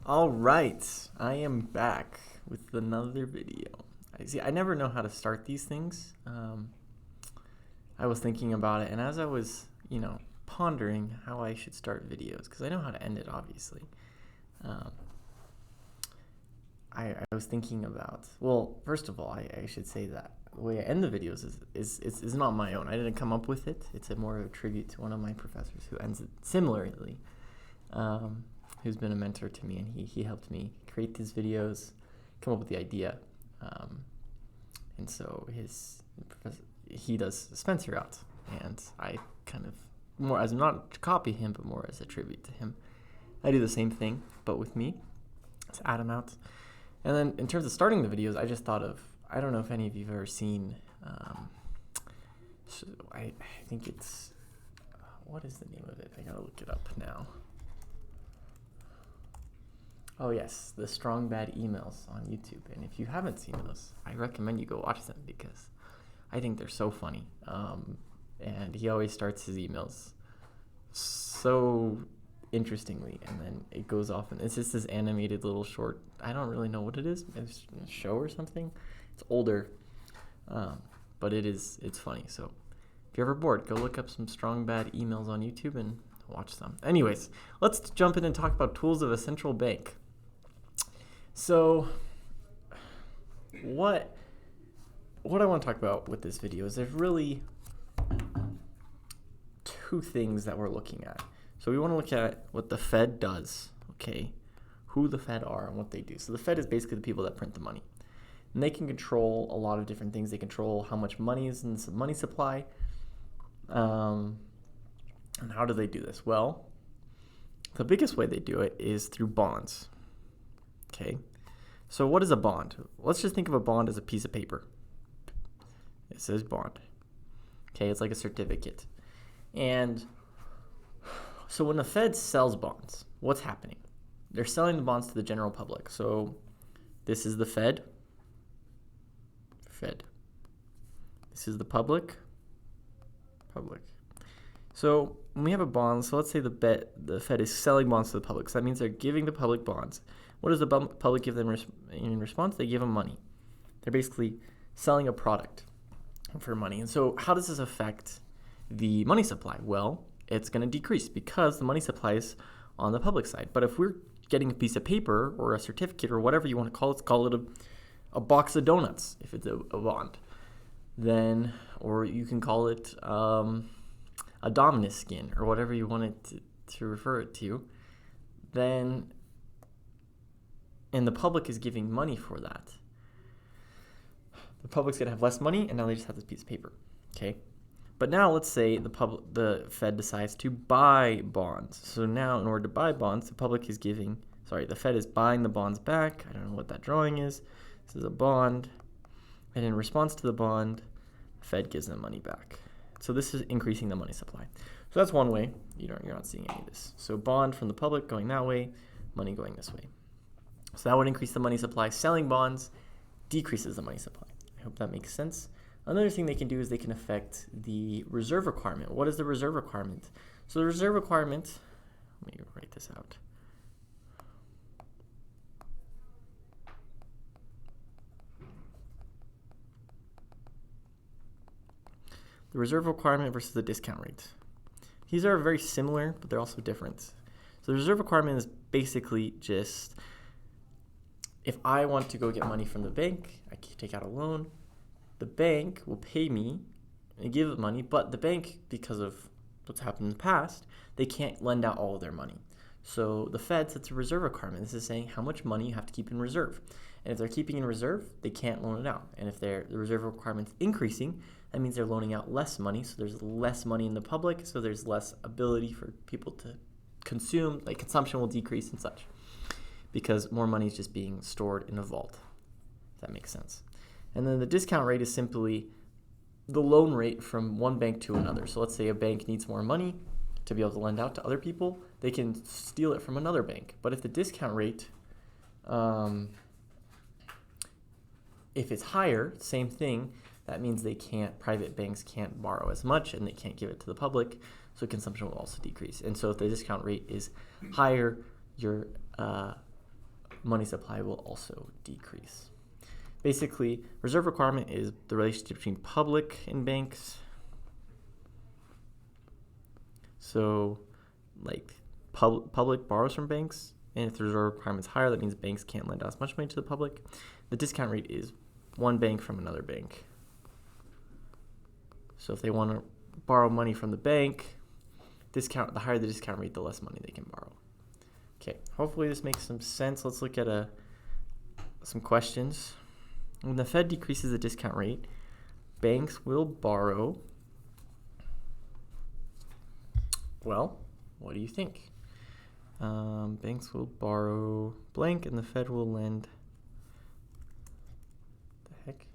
All right, I am back with another video. I never know how to start these things. I was thinking about it, and as I was, pondering how I should start videos, because I know how to end it, obviously. Um, I was thinking about, well, first of all, I should say that the way I end the videos is not my own. I didn't come up with it. It's more of a tribute to one of my professors who ends it similarly. Who's been a mentor to me, and he helped me create these videos, come up with the idea. And so he does Spencer out, and I kind of, more as not to copy him, but more as a tribute to him. I do the same thing, but with me. It's Adam out. And then in terms of starting the videos, I just thought of, I don't know if any of you have ever seen, I think it's, what is the name of it? I gotta look it up now. Oh yes, the Strong Bad Emails on YouTube. And if you haven't seen those, I recommend you go watch them because I think they're so funny. And he always starts his emails so interestingly, and then it goes off, and it's just this animated little short. I don't really know what it is. It's a show or something. It's older, but it's funny. So if you're ever bored, go look up some Strong Bad Emails on YouTube and watch them. Anyways, let's jump in and talk about tools of a central bank. So what I want to talk about with this video is there's really two things that we're looking at. So we want to look at what the Fed does, okay, who the Fed are and what they do. So the Fed is basically the people that print the money. And they can control a lot of different things. They control how much money is in the money supply. And how do they do this? Well, the biggest way they do it is through bonds. Okay, so what is a bond? Let's just think of a bond as a piece of paper. It says bond. Okay, it's like a certificate. And so when the Fed sells bonds, what's happening? They're selling the bonds to the general public. So this is the Fed. This is the public. So when we have a bond, so let's say the Fed is selling bonds to the public. So that means they're giving the public bonds. What does the public give them in response? They give them money. They're basically selling a product for money. And so how does this affect the money supply? Well, it's going to decrease because the money supply is on the public side. But if we're getting a piece of paper or a certificate or whatever you want to call it a box of donuts if it's a bond, then, or you can call it a Dominus skin or whatever you want it to refer it to, then, and the public is giving money for that, the public's going to have less money, and now they just have this piece of paper, okay? But now let's say the Fed decides to buy bonds. So now in order to buy bonds, the Fed is buying the bonds back. I don't know what that drawing is. This is a bond. And in response to the bond, the Fed gives them money back. So this is increasing the money supply. So that's one way. You're not seeing any of this. So bond from the public going that way, money going this way. So that would increase the money supply. Selling bonds decreases the money supply. I hope that makes sense. Another thing they can do is they can affect the reserve requirement. What is the reserve requirement? So the reserve requirement, let me write this out. The reserve requirement versus the discount rate. These are very similar, but they're also different. So the reserve requirement is basically just, if I want to go get money from the bank, I can take out a loan. The bank will pay me and give money, but the bank, because of what's happened in the past, they can't lend out all of their money. So the Fed sets a reserve requirement. This is saying how much money you have to keep in reserve. And if they're keeping in reserve, they can't loan it out. And if the reserve requirement's increasing, that means they're loaning out less money. So there's less money in the public, so there's less ability for people to consume, like consumption will decrease and such, because more money is just being stored in a vault, if that makes sense. And then the discount rate is simply the loan rate from one bank to another. So let's say a bank needs more money to be able to lend out to other people. They can steal it from another bank. But if the discount rate, if it's higher, same thing, that means private banks can't borrow as much and they can't give it to the public. So consumption will also decrease. And so if the discount rate is higher, your money supply will also decrease. Basically, reserve requirement is the relationship between public and banks. So, like, public borrows from banks, and if the reserve requirement is higher, that means banks can't lend out as much money to the public. The discount rate is one bank from another bank. So if they want to borrow money from the bank, the higher the discount rate, the less money they can borrow. Okay, hopefully this makes some sense. Let's look at some questions. When the Fed decreases the discount rate, banks will borrow. Well, what do you think? Banks will borrow blank, and the Fed will lend. The heck?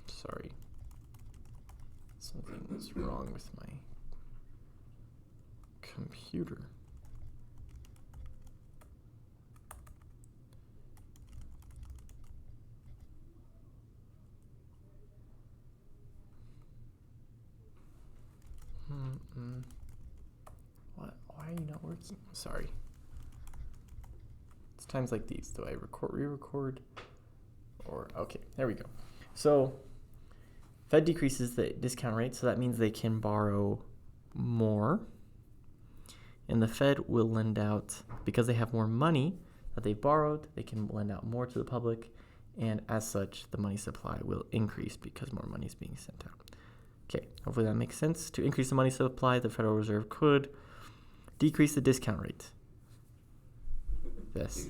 Sorry. Something is wrong with my computer. What? Why are you not working? Sorry. It's times like these. Do I re-record? Or, okay, there we go. So, Fed decreases the discount rate, so that means they can borrow more. And the Fed will lend out, because they have more money that they borrowed, they can lend out more to the public. And as such, the money supply will increase because more money is being sent out. Okay, hopefully that makes sense. To increase the money supply, the Federal Reserve could decrease the discount rate. This.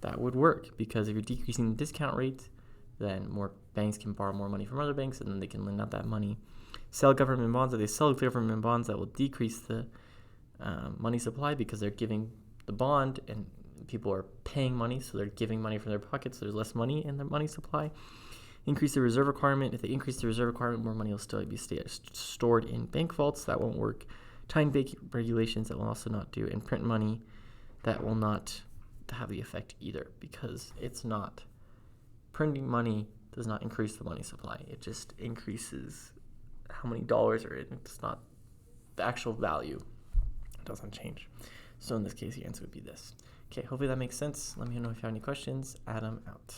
That would work, because if you're decreasing the discount rate, then more banks can borrow more money from other banks, and then they can lend out that money. Sell government bonds. If they sell government bonds, that will decrease the money supply, because they're giving the bond and people are paying money, so they're giving money from their pockets. So there's less money in the money supply. Increase the reserve requirement. If they increase the reserve requirement, more money will still be stored in bank vaults. That won't work. Time bank regulations, that will also not do. And print money, that will not have the effect either, because it's not printing money does not increase the money supply. It just increases how many dollars are in. It's not the actual value. It doesn't change. So in this case, the answer would be this. Okay, hopefully that makes sense. Let me know if you have any questions. Adam out.